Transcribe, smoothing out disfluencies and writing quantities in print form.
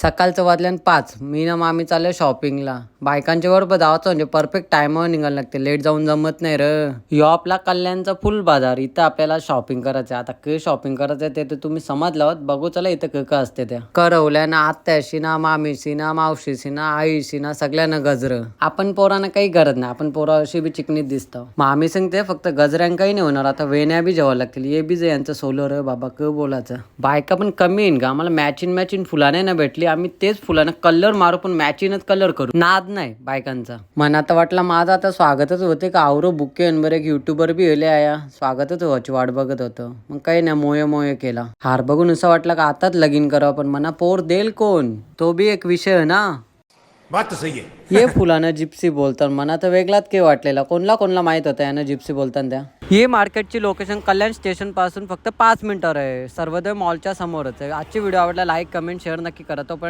सकाळचं वाजल्यान 5 मी ना मामी चालले शॉपिंगला. बायकांच्या बरोबर जायचं म्हणजे परफेक्ट टायमावर निघायला लागते. लेट जाऊन जमत नाही र. ह्यो आपला कल्याणचा फुल बाजार. इथं आपल्याला शॉपिंग करायचं आहे. आता काय शॉपिंग करायचं ते तर तुम्ही समजलात. बघू चला इथं काय असते त्या करवल्या ना, आत्याशी ना, मामीशी ना, मावशीशी ना, आईशी ना, सगळ्यांना गजर. आपण पोरांना काही गरज नाही. आपण पोरा अशी बी चिकनीत दिसतो. मामी सांगते फक्त गजऱ्यां काही नाही होणार. आता वेण्या बी जेवावं लागतील. ये बी जे यांचं सोलो र बाबा क बोलायचं. बायका पण कमी येईन का. आम्हाला मॅचिंग फुलाने ना भेटली. आम्ही तेच फुलानं कलर मारू पण मॅचिंगच कलर करू. नाद नाही बायकांचा. मनात वाटलं माझं आता स्वागतच होते का आवरो बुके बरे एक युट्यूबर बी हेले आया. स्वागतच व्हायची वाट बघत होतं. मग काही नाही मोये मोये केला. हार बघून असं वाटलं का आताच लगीन करावं. पण मना पोर देईल कोण तो बी एक विषय आहे ना. बात तो सही है. ये फुलानं जिप्सी बोलतात. मला तर वेगळाच काही वाटलेला. कोणला माहित होतं यानं जिप्सी बोलताना त्या. ये मार्केटची लोकेशन कल्याण स्टेशन पासून फक्त 5 मिनिटावर आहे. सर्वोदय मॉलच्या समोरच आहे. आजची व्हिडिओ आवडला लाईक कमेंट शेअर नक्की करा. तोपर्यंत